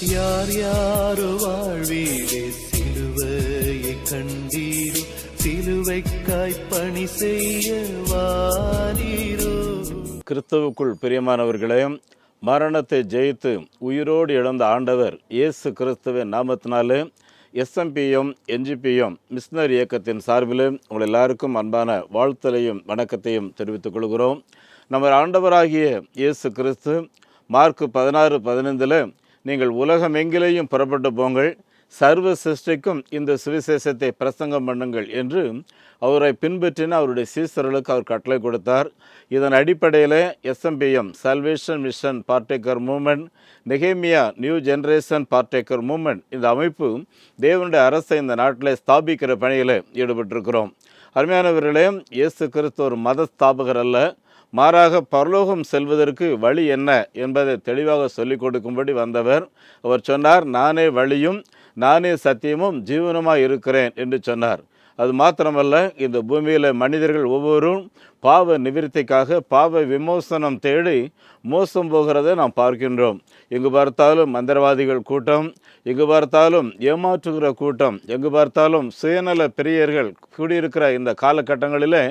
யார் யாரோ வாழ்வீரே சிலுவையை கண்டீரோ, சிலுவைக்காய் பணி செய்ய வாரீரோ. கிறிஸ்துவுக்குள் பிரியமானவர்களே, மரணத்தை ஜெயித்து உயிரோடு இழந்த ஆண்டவர் இயேசு கிறிஸ்துவின் நாமத்தினாலே எஸ்எம்பிஎம் என்ஜிபிஎம் மிஷனரி இயக்கத்தின் சார்பில் உங்கள் எல்லாருக்கும் அன்பான வாழ்த்தலையும் வணக்கத்தையும் தெரிவித்துக் கொள்கிறோம். நம்ம ஆண்டவராகிய இயேசு கிறிஸ்து மார்க் 16:15 நீங்கள் உலகமெங்கிலேயும் புறப்பட்டு போங்கள், சர்வ சிருஷ்டிக்கும் இந்த சுவிசேஷத்தை பிரசங்கம் பண்ணுங்கள் என்று அவரை பின்பற்றின அவருடைய சீசர்களுக்கு அவர் கட்டளை கொடுத்தார். இதன் அடிப்படையில் SMBM salvation Mission partaker moment, நெகேமியா நியூ ஜெனரேஷன் பார்ட்டேக்கர் மூமெண்ட், இந்த அமைப்பு தேவனுடைய அரசை இந்த நாட்டில் ஸ்தாபிக்கிற பணியில் ஈடுபட்டிருக்கிறோம். அருமையானவர்களே, இயேசு கிறிஸ்து ஒரு மத ஸ்தாபகர் அல்ல, மாறாக பரலோகம் செல்வதற்கு வழி என்ன என்பதை தெளிவாக சொல்லிக் கொடுக்கும்படி வந்தவர். அவர் சொன்னார், நானே வழியும் நானே சத்தியமும் ஜீவனுமாய் இருக்கிறேன் என்று சொன்னார். அது மாத்திரமல்ல, இந்த பூமியில் மனிதர்கள் ஒவ்வொருவரும் பாவ நிவிர்த்திக்காக பாவ விமோசனம் தேடி மோசம் போகிறதை நாம் பார்க்கின்றோம். எங்கு பார்த்தாலும் மந்திரவாதிகள் கூட்டம், எங்கு பார்த்தாலும் ஏமாற்றுகிற கூட்டம், எங்கு பார்த்தாலும் சுயநல பிரியர்கள் கூடியிருக்கிற இந்த காலகட்டங்களில்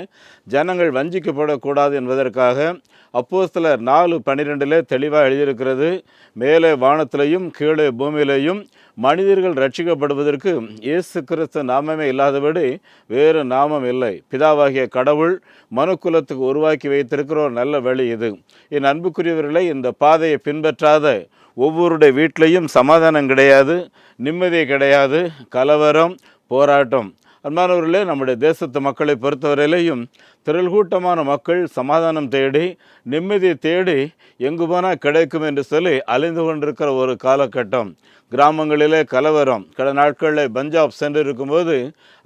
ஜனங்கள் வஞ்சிக்கப்படக்கூடாது என்பதற்காக அப்போஸ்தலர் 4:12 தெளிவாக எழுதியிருக்கிறது, மேலே வானத்திலையும் கீழே பூமியிலையும் மனிதர்கள் ரட்சிக்கப்படுவதற்கு இயேசு கிறிஸ்து நாமமே இல்லாதபடி வேறு நாமம் இல்லை. பிதாவாகிய கடவுள் மனுக்குலத்துக்கு உருவாக்கி வைத்திருக்கிற ஒரு நல்ல வழி இது. என் அன்புக்குரியவர்களை, இந்த பாதையை பின்பற்றாத ஒவ்வொருடைய வீட்டிலையும் சமாதானம் கிடையாது, நிம்மதி கிடையாது, கலவரம், போராட்டம். அன்பானவர்களே, நம்முடைய தேசத்து மக்களை பொறுத்தவரையிலையும் திரள் கூட்டமான மக்கள் சமாதானம் தேடி நிம்மதியை தேடி எங்கு போனால் கிடைக்கும் என்று சொல்லி அலைந்து கொண்டிருக்கிற ஒரு காலகட்டம். கிராமங்களிலே கலவரம். கடந்த நாட்களில் பஞ்சாப் சென்று இருக்கும்போது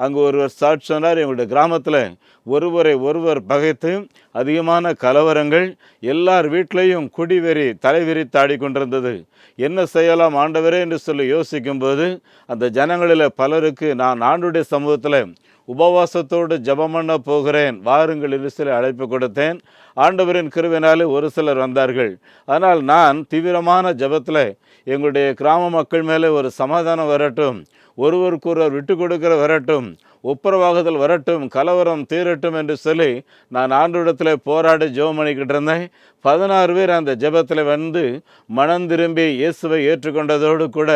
அங்கு ஒருவர் சாட்சி சொன்னார், எங்களுடைய கிராமத்தில் ஒருவரை ஒருவர் பகைத்து அதிகமான கலவரங்கள், எல்லார் வீட்டிலையும் குடிவெறி தலைவிரித்தாடி கொண்டிருந்தது. என்ன செய்யலாம் ஆண்டவரே என்று சொல்லி யோசிக்கும்போது அந்த ஜனங்களில் பலருக்கு நான் ஆண்டுடைய சமூகத்தில் உபவாசத்தோடு ஜெபம் பண்ண போகிறேன், வாருங்கள் என்று சொல்லி அழைப்பு கொடுத்தேன். ஆண்டவரின் கிருபையினாலே ஒரு சிலர் வந்தார்கள். ஆனால் நான் தீவிரமான ஜெபத்தில் எங்களுடைய கிராம மக்கள் மேலே ஒரு சமாதானம் வரட்டும், ஒருவருக்கொருவர் விட்டு கொடுக்கிற வரட்டும், ஒப்புரவாகுதல் வரட்டும், கலவரம் தீரட்டும் என்று சொல்லி நான் ஆண்டவரிடத்தில் போராடி ஜெபம் பண்ணிக்கிட்டு இருந்தேன். 16 பேர் அந்த ஜெபத்தில் வந்து மனம் திரும்பி இயேசுவை ஏற்றுக்கொண்டதோடு கூட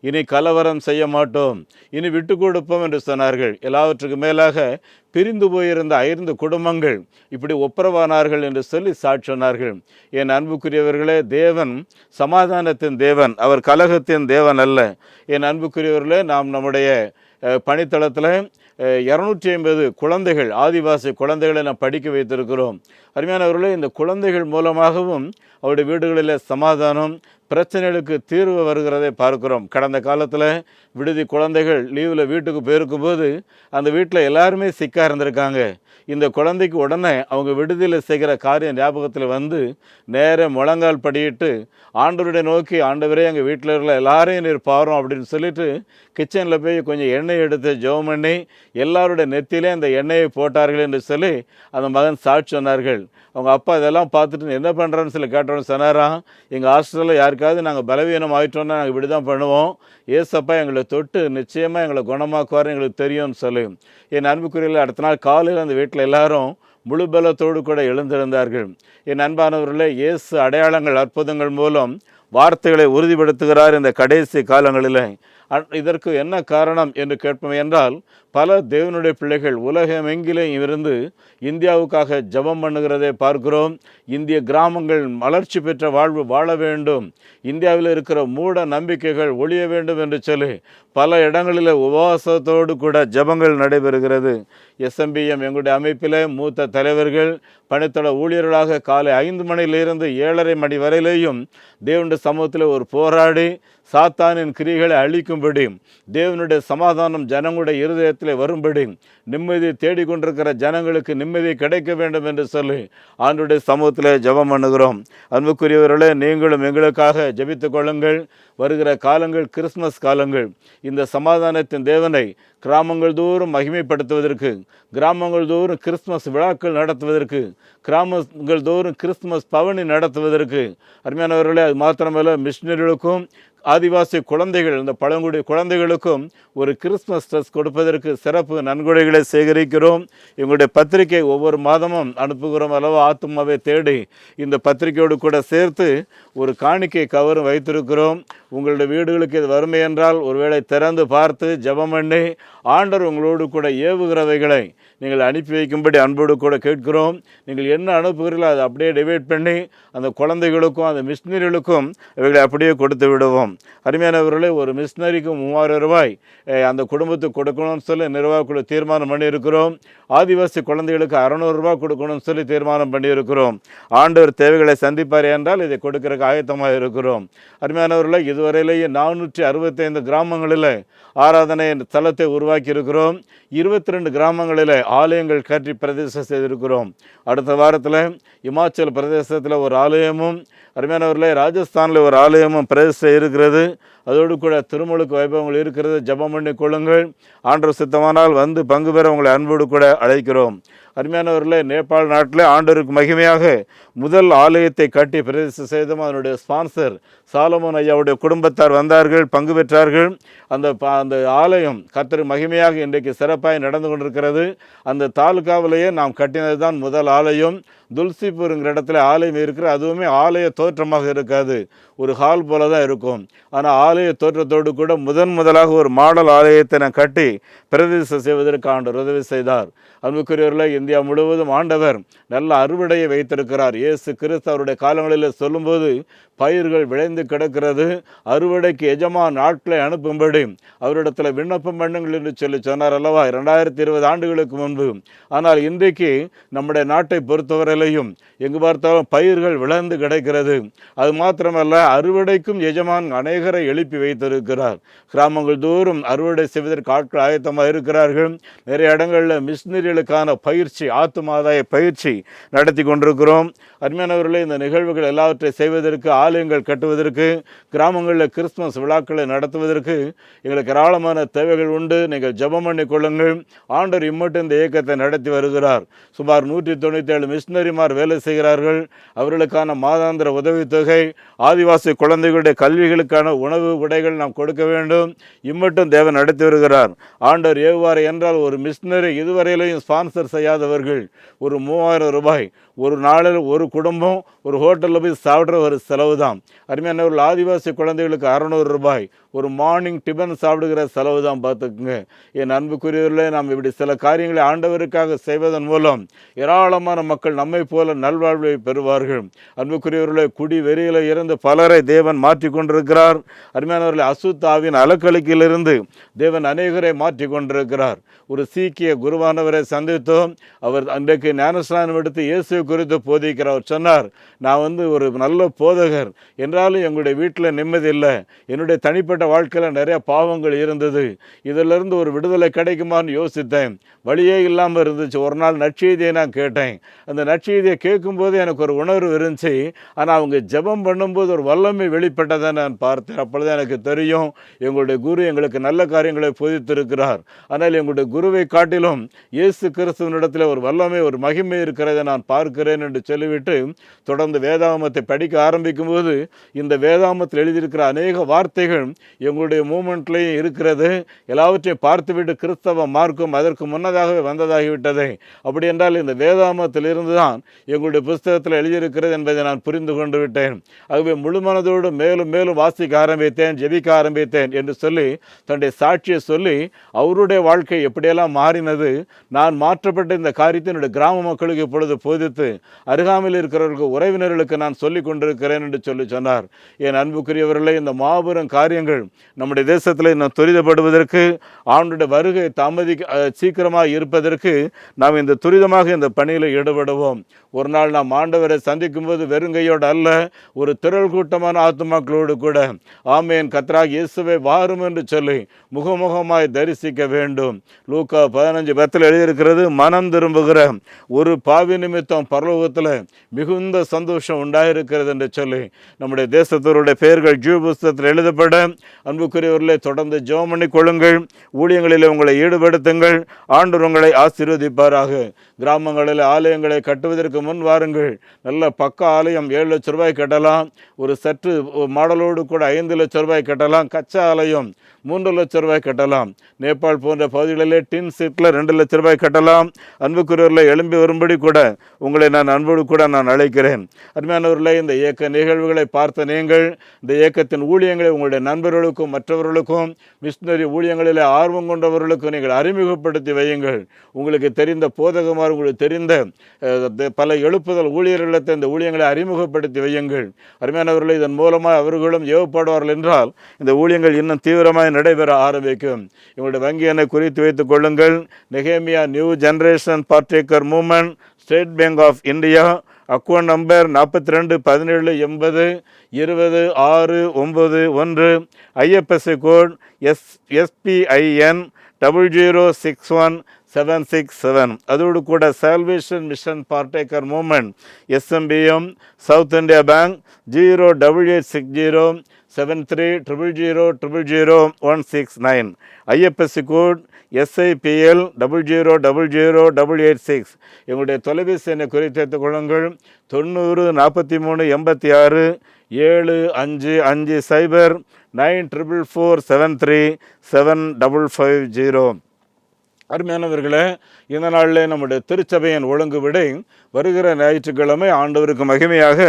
இனி கலவரம் செய்ய மாட்டோம், இனி விட்டு கொடுப்போம் என்று சொன்னார்கள். எல்லாவற்றுக்கு மேலாக பிரிந்து போயிருந்த 5 குடும்பங்கள் இப்படி ஒப்புரவானார்கள் என்று சொல்லி சாட்சி சொன்னார்கள். என் அன்புக்குரியவர்களே, தேவன் சமாதானத்தின் தேவன், அவர் கலகத்தின் தேவன் அல்ல. என் அன்புக்குரியவர்களே, நாம் நம்முடைய பணித்தளத்தில் 250 குழந்தைகள், ஆதிவாசி குழந்தைகளை நாம் படிக்க வைத்திருக்கிறோம். அருமையானவர்களே, இந்த குழந்தைகள் மூலமாகவும் அவருடைய வீடுகளில் சமாதானம், பிரச்சனைகளுக்கு தீர்வு வருகிறதை பார்க்கிறோம். கடந்த காலத்தில் விடுதி குழந்தைகள் லீவில் வீட்டுக்கு போயிருக்கும்போது அந்த வீட்டில் எல்லாருமே சிக்காக இருந்திருக்காங்க. இந்த குழந்தைக்கு உடனே அவங்க விடுதியில் செய்கிற காரியம் ஞாபகத்தில் வந்து நேர முழங்கால் படியிட்டு ஆண்டவருடைய நோக்கி, ஆண்டவரே எங்கள் வீட்டில் இருக்கிற எல்லாரையும் நீர் பாரோம் அப்படின்னு சொல்லிட்டு கிச்சனில் போய் கொஞ்சம் எண்ணெய் எடுத்து ஜெபம் பண்ணி எல்லாருடைய நெத்தியிலே அந்த எண்ணெயை போட்டார்கள் என்று சொல்லி அந்த மகன் சாட்சி சொன்னார்கள். அவங்க அப்பா இதெல்லாம் பார்த்துட்டு என்ன பண்ணுறான்னு சொல்லி கேட்டோன்னு சொன்னாராம், எங்கள் ஹாஸ்டலில் யாருக்காவது நாங்கள் பலவீனம் ஆகிட்டோன்னா நாங்கள் இப்படி தான் பண்ணுவோம், ஏசப்பா எங்களை தொட்டு நிச்சயமாக எங்களை குணமாக்குவார் எங்களுக்கு தெரியும்னு சொல்லி. என் அன்புக்குரியல அடுத்த நாள் காலையில் அந்த வீட்டில் எல்லாரும் முழு பலத்தோடு கூட எழுந்திருந்தார்கள். என் அன்பானவர்களே, இயேசு அடையாளங்கள் அற்புதங்கள் மூலம் வார்த்தைகளை உறுதிப்படுத்துகிறார் இந்த கடைசி காலங்களில். இதற்கு என்ன காரணம் என்று கேட்போம் என்றால், பல தேவனுடைய பிள்ளைகள் உலகமெங்கிலும் இருந்து இந்தியாவுக்காக ஜெபம் பண்ணுகிறதை பார்க்கிறோம். இந்திய கிராமங்கள் வளர்ச்சி பெற்ற வாழ்வு வாழ வேண்டும், இந்தியாவில் இருக்கிற மூட நம்பிக்கைகள் ஒழிய வேண்டும் என்று சொல்லி பல இடங்களில் உபவாசத்தோடு கூட ஜெபங்கள் நடைபெறுகிறது. எஸ்எம்பிஎம் எங்களுடைய அமைப்பில் மூத்த தலைவர்கள் பணித்தள ஊழியர்களாக காலை 5 மணியிலிருந்து 7:30 மணி வரையிலேயும் தேவனுடைய சமூகத்தில் ஒரு போராடி சாத்தானின் கிரிகளை அழிக்கும்படி, தேவனுடைய சமாதானம் ஜனங்களுடைய இருதயத்தில் வரும்படி, நிம்மதி தேடிக்கொண்டிருக்கிற ஜனங்களுக்கு நிம்மதி கிடைக்க வேண்டும் என்று சொல்லி ஆண்டுடைய சமூகத்தில் ஜெபம் பண்ணுகிறோம். அன்புக்குரியவர்களே, நீங்களும் எங்களுக்காக ஜெபித்துக் கொள்ளுங்கள். வருகிற காலங்கள் கிறிஸ்மஸ் காலங்கள். இந்த சமாதானத்தின் தேவனை கிராமங்கள் தோறும் மகிமைப்படுத்துவதற்கு, கிராமங்கள் தோறும் கிறிஸ்மஸ் விழாக்கள் நடத்துவதற்கு, கிராமங்கள் தோறும் கிறிஸ்துமஸ் பவனி நடத்துவதற்கு, அருமையானவர்களே, அது மாத்திரமல்ல மிஷினரிகளுக்கும் ஆதிவாசி குழந்தைகள், இந்த பழங்குடி குழந்தைகளுக்கும் ஒரு கிறிஸ்மஸ் ட்ரெஸ் கொடுப்பதற்கு சிறப்பு நன்கொடைகளை சேகரிக்கிறோம். எங்களுடைய பத்திரிகை ஒவ்வொரு மாதமும் அனுப்புகிறோம் அல்லவா, ஆத்துமாவை தேடி. இந்த பத்திரிகையோடு கூட சேர்த்து ஒரு காணிக்கை கவரும் வைத்திருக்கிறோம். உங்களுடைய வீடுகளுக்கு இது வறுமை என்றால் ஒருவேளை திறந்து பார்த்து ஜெபம் பண்ணி ஆண்டவர் உங்களோடு கூட ஏவுகிறவைகளை நீங்கள் அனுப்பி வைக்கும்படி அன்போடு கூட கேட்கிறோம். நீங்கள் என்ன அனுப்புகிறீர்களோ அதை அப்படியே டிவைட் பண்ணி அந்த குழந்தைகளுக்கும் அந்த மிஷினரிகளுக்கும் இவைகளை அப்படியே கொடுத்து விடுவோம். அருமையானவர்களே, ஒரு மிஷினரிக்கு 3000 ரூபாய் அந்த குடும்பத்துக்கு கொடுக்கணும்னு சொல்லி நிர்வாகக்குழு தீர்மானம் பண்ணியிருக்கிறோம். ஆதிவாசி குழந்தைகளுக்கு 600 ரூபாய் கொடுக்கணும்னு சொல்லி தீர்மானம் பண்ணியிருக்கிறோம். ஆண்டவர் தேவைகளை சந்திப்பார் என்றால் இதை கொடுக்கறதுக்கு ஆயத்தமாக இருக்கிறோம். அருமையானவர்களே, இதுவரையிலேயே 465 கிராமங்களில் ஆராதனை தலத்தை உருவாக்கி இருக்கிறோம். 22 கிராமங்களில் ஆலயங்கள் கட்டி பிரதிஷ்டை செய்திருக்கிறோம். அடுத்த வாரத்தில் இமாச்சல் பிரதேசத்தில் ஒரு ஆலயமும், அருமையானவர்களே, ராஜஸ்தானில் ஒரு ஆலயமும் பிரதிஷ்டை இருக்கிறது. அதோடு கூட திருமுழுக்கு வைபவங்கள் இருக்கிறது. ஜெபம் பண்ணி கொள்ளுங்கள். ஆண்டவர் சித்தமானால் வந்து பங்கு பெற உங்களை அன்போடு கூட அழைக்கிறோம். அருமையானவர்களே, நேபாள் நாட்டில் ஆண்டவருக்கு மகிமையாக முதல் ஆலயத்தை கட்டி பிரதிஷ்டை செய்தோம். அதனுடைய ஸ்பான்சர் சாலமோன் ஐயாவுடைய குடும்பத்தார் வந்தார்கள், பங்கு பெற்றார்கள். அந்த ஆலயம் கர்த்தர் மகிமையாக இன்றைக்கு சிறப்பாக நடந்து கொண்டிருக்கிறது. அந்த தாலுகாவிலேயே நாம் கட்டினது தான் முதல் ஆலயம். துல்சிபூருங்கிற இடத்துல ஆலயம் இருக்கிற, அதுவுமே ஆலய தோற்றமாக இருக்காது, ஒரு ஹால் போல தான் இருக்கும். ஆனால் ஆலய தோற்றத்தோடு கூட முதலாக ஒரு மாடல் ஆலயத்தை நான் கட்டி பிரதிஷ்டை செய்வதற்கு ஆண்டவர் உதவி செய்தார். அன்புக்குரியவர்களே, இந்தியா முழுவதும் ஆண்டவர் நல்ல அறுவடையை வைத்திருக்கிறார். இயேசு கிறிஸ்து அவருடைய காலங்களில் சொல்லும்போது பயிர்கள் விளைந்து கிடக்கிறது, அறுவடைக்கு எஜமான் ஆட்களை அனுப்பும்படி அவரிடத்தில் விண்ணப்பம் பண்ணுங்கள் என்று சொன்னார் அல்லவா, 2020 ஆண்டுகளுக்கு முன்பு. ஆனால் இன்றைக்கு நம்முடைய நாட்டை பொறுத்தவரையிலையும் எங்கு பார்த்தாலும் பயிர்கள் விளைந்து கிடக்கிறது. அது மாத்திரமல்ல, அறுவடைக்கும் எஜமான் அநேகரை எழுப்பி வைத்திருக்கிறார். கிராமங்கள் தோறும் அறுவடை செய்வதற்கு ஆட்கள் ஆயத்தமாக இருக்கிறார்கள். நிறைய இடங்களில் மிஷினரிகளுக்கான பயிற்சி, ஆத்துமாதாய பயிற்சி நடத்தி கொண்டிருக்கிறோம். அருமையானவர்களே, இந்த நிகழ்வுகள் எல்லாவற்றை செய்வதற்கு, ஆலயங்கள் கட்டுவதற்கு, கிராமங்களில் கிறிஸ்துமஸ் விழாக்களை நடத்துவதற்கு எங்களுக்கு ஏராளமான தேவைகள் உண்டு. நீங்கள் ஜெபம் பண்ணி கொள்ளுங்கள். ஆண்டவர் இம்மட்டும் இந்த இயக்கத்தை நடத்தி வருகிறார். சுமார் 197 மிஷினரிமார் வேலை செய்கிறார்கள். அவர்களுக்கான மாதாந்திர உதவித்தொகை, ஆதிவாசி குழந்தைகளுடைய கல்விகளுக்கான உணவு உடைகள் நாம் கொடுக்க வேண்டும். இம்மட்டும் தேவன் நடத்தி வருகிறார். ஆண்டவர் ஏவுவார் என்றால் ஒரு மிஷினரி இதுவரையிலையும் ஸ்பான்சர் செய்யாதவர்கள் ஒரு 3000 ரூபாய் ஒரு நாளில் ஒரு குடும்பம் ஒரு ஹோட்டலில் போய் சாப்பிட்ற ஒரு செலவு தான். அருமையானவர்கள், ஆதிவாசி குழந்தைகளுக்கு 600 ரூபாய் ஒரு மார்னிங் டிபன் சாப்பிடுகிற செலவு தான். பார்த்துக்குங்க என் அன்புக்குரியவர்களே, நாம் இப்படி சில காரியங்களை ஆண்டவருக்காக செய்வதன் மூலம் ஏராளமான மக்கள் நம்மை போல நல்வாழ்வை பெறுவார்கள். அன்புக்குரியவர்களே, குடி வெறியில் இருந்து பலரை தேவன் மாற்றி கொண்டிருக்கிறார். அருமையானவர்களை, அசுத்தாவின் அலக்கழிக்கிலிருந்து தேவன் அநேகரை மாற்றி கொண்டிருக்கிறார். ஒரு சீக்கிய குருவானவரை சந்தித்தோம். அவர் அன்றைக்கு ஞானஸ்நானம் எடுத்து இயேசு குறித்து போதிக்கிறார். சொன்னார், நான் ஒரு நல்ல போதகர் என்றாலும் எங்களுடைய வீட்டில் நிம்மதி இல்லை, என்னுடைய தனிப்பட்ட வாழ்க்கையில் நிறைய பாவங்கள் இருந்தது, இதிலிருந்து ஒரு விடுதலை கிடைக்குமான்னு யோசித்தேன். வழியே இல்லாமல் இருந்துச்சு. ஒரு நாள் நற்செய்தியை நான் கேட்டேன். அந்த நற்செய்தியை கேட்கும்போது எனக்கு ஒரு உணர்வு இருந்துச்சு. ஆனால் அவங்க ஜெபம் பண்ணும்போது ஒரு வல்லமை வெளிப்பட்டதை நான் பார்த்தேன். அப்பொழுது எனக்கு தெரியும், எங்களுடைய குரு எங்களுக்கு நல்ல காரியங்களை போதித்திருக்கிறார். ஆனால் எங்களுடைய குருவை காட்டிலும் இயேசு கிறிஸ்துவனிடத்தில் ஒரு வல்லமை, ஒரு மகிமை இருக்கிறதை நான் பார்க்கிறேன் என்று சொல்லிவிட்டு தொடர்ந்து வேதாகமத்தை படிக்க ஆரம்பிக்கும் போது இந்த வேதாகமத்தில் எழுதியிருக்கிற அநேக வார்த்தைகள் எங்களுடைய மூமெண்ட்லேயும் இருக்கிறது. எல்லாவற்றையும் பார்த்துவிட்டு கிறிஸ்தவ மார்க்கம் அதற்கு முன்னதாகவே வந்ததாகிவிட்டது. அப்படி என்றால் இந்த வேதாகமத்தில் இருந்து தான் எங்களுடைய புஸ்தகத்தில் எழுதியிருக்கிறது என்பதை நான் புரிந்து கொண்டு விட்டேன். ஆகவே முழு மனதோடு மேலும் மேலும் வாசிக்க ஆரம்பித்தேன், ஜெபிக்க ஆரம்பித்தேன் என்று சொல்லி தன்னுடைய சாட்சியை சொல்லி அவருடைய வாழ்க்கை எப்படியெல்லாம் மாறினது, நான் மாற்றப்பட்ட இந்த காரியத்தை என்னுடைய கிராம மக்களுக்கு இப்பொழுது போதித்து அருகாமையில் இருக்கிறவர்களுக்கு, உறவினர்களுக்கு நான் சொல்லிக் கொண்டிருக்கிறேன் என்று சொன்னார். என் அன்புக்குரியவர்களே, இந்த மாபெரும் காரியங்கள் நம்முடைய தேசத்தில் இன்னும் துரிதப்படுவதற்கு, ஆண்டுடைய வருகை சீக்கிரமாக இருப்பதற்கு நாம் இந்த துரிதமாக இந்த பணியில் ஈடுபடுவோம். ஒரு நாள் நாம் ஆண்டவரை சந்திக்கும் போது வெறுங்கையோடு அல்ல, ஒரு திரள் கூட்டமான ஆத்துமாக்களோடு கூட ஆமேன் கர்த்தராகிய இயேசுவே வாரும் என்று சொல்லி முகமுகமாய் தரிசிக்க வேண்டும். லூக்கா 15:10 எழுதியிருக்கிறது, மனம் திரும்புகிற ஒரு பாவி நிமித்தம் பரலோகத்தில் மிகுந்த சந்தோஷம் உண்டாயிருக்கிறது என்று சொல்லி நம்முடைய தேசத்தவருடைய பெயர்கள் ஜீவ புஸ்தகத்தில் எழுதப்பட அன்புக்குரியவர்களே தொடர்ந்து ஜெபம் பண்ணி கொள்ளுங்கள். ஊழியங்களில் உங்களை ஈடுபடுத்துங்கள். ஆண்டவர் உங்களை ஆசீர்வதிப்பாராக. கிராமங்களில் ஆலயங்களை கட்டுவதற்கு முன் வாருங்கள். நல்ல பக்க ஆலயம் 7 லட்சம் ரூபாய் கட்டலாம். ஒரு சற்று மாடலோடு கூட 5 லட்சம் ரூபாய் கட்டலாம். கச்சா ஆலயம் 3 லட்சம் ரூபாய் கட்டலாம். நேபாள் போன்ற பகுதிகளிலே டின் சீட்டில் 2 லட்சம் ரூபாய் கட்டலாம். அன்புக்குரியவர்களை எழும்பி வரும்படி கூட உங்களை நான் அன்போடு கூட நான் அழைக்கிறேன். அருமையானவர்களே, இந்த இயக்க நிகழ்வுகளை பார்த்த நீங்கள் இந்த இயக்கத்தின் ஊழியங்களை உங்களுடைய நண்பர்களுக்கும் மற்றவர்களுக்கும் மிஷினரி ஊழியங்களில் ஆர்வம் கொண்டவர்களுக்கும் நீங்கள் அறிமுகப்படுத்தி வையுங்கள். உங்களுக்கு தெரிந்த போதகமார், உங்களுக்கு தெரிந்த பல எழுப்புதல் ஊழியர்களிடத்தை இந்த ஊழியங்களை அறிமுகப்படுத்தி வையுங்கள். அருமையானவர்களே, இதன் மூலமாக அவர்களும் ஏவப்படுவார்கள் என்றால் இந்த ஊழியங்கள் இன்னும் தீவிரமாக நடைபெற ஆரம்பிக்கும். எங்களுடைய வங்கி எண்ணை குறித்து வைத்துக் கொள்ளுங்கள். நெகேமியா New Generation Partaker Movement, State Bank of India, account number 42 17 80 20 691, IFSC code SPIN 0061767. அதோடு கூட Salvation Mission Partaker Movement SMBM, South India Bank 08860 7300000169, IFSC code SIPL 0000886. எங்களுடைய தொலைபேசி எண்ணை குறித்து வைத்துக் கொள்ளுங்கள். 90 43 86 7550 94443 7550. அருமையானவர்களே, இந்த நாளில் நம்முடைய திருச்சபையின் ஒழுங்கு விடை வருகிற ஞாயிற்றுக்கிழமை ஆண்டவருக்கு மகிமையாக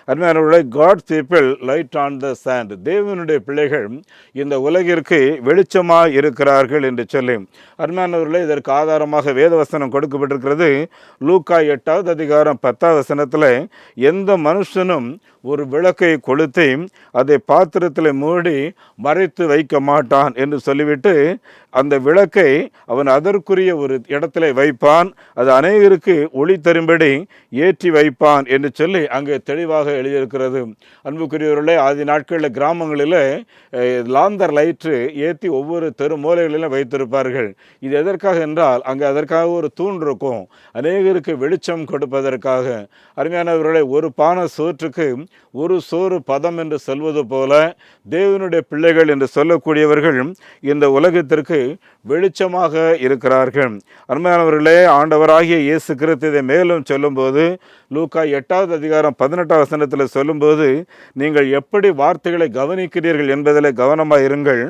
அருமையானவர்களே, God people light on the sand, தேவனுடைய பிள்ளைகள் இந்த உலகிற்கு வெளிச்சமாக இருக்கிறார்கள் என்று சொல்லி அருமையானவர்களே, இதற்கு ஆதாரமாக வேதவசனம் கொடுக்கப்பட்டிருக்கிறது. லூக்கா 8வது அதிகாரம் 10வது வசனத்தில் எந்த மனுஷனும் ஒரு விளக்கை கொளுத்தி அதை பாத்திரத்தில் மூடி மறைத்து வைக்க மாட்டான் என்று சொல்லிவிட்டு அந்த விளக்கை அவன் அதற்குரிய ஒரு இடத்துல வைப்பான், அது அநேகருக்கு ஒளி தரும்படி ஏற்றி வைப்பான் என்று சொல்லி அங்கே தெளிவாக எழுதியிருக்கிறது. அன்புக்குரியவர்களே, ஆதி நாட்களில் கிராமங்களில் லாந்தர் லைட்டு ஏற்றி ஒவ்வொரு தெரு மூலைகளிலும் வைத்திருப்பார்கள். இது எதற்காக என்றால் அங்கே அதற்காக ஒரு தூண் இருக்கும், அநேகருக்கு வெளிச்சம் கொடுப்பதற்காக. அருமையானவர்களே, ஒரு பானை சோற்றுக்கு ஒரு சோறு பதம் என்று சொல்வது போல தேவனுடைய பிள்ளைகள் என்று சொல்லக்கூடியவர்கள் இந்த உலகத்திற்கு வெளிச்சமாக இருக்கிறார்கள். அருமையானவர்களே, ஆண்டவராகிய இயேசு கிறிஸ்து இதை மேலும் சொல்லும்போது லூக்கா 8வது அதிகாரம் 18வது வசனத்தில் சொல்லும்போது, நீங்கள் எப்படி வார்த்தைகளை கவனிக்கிறீர்கள் என்பதில் கவனமாக இருங்கள்.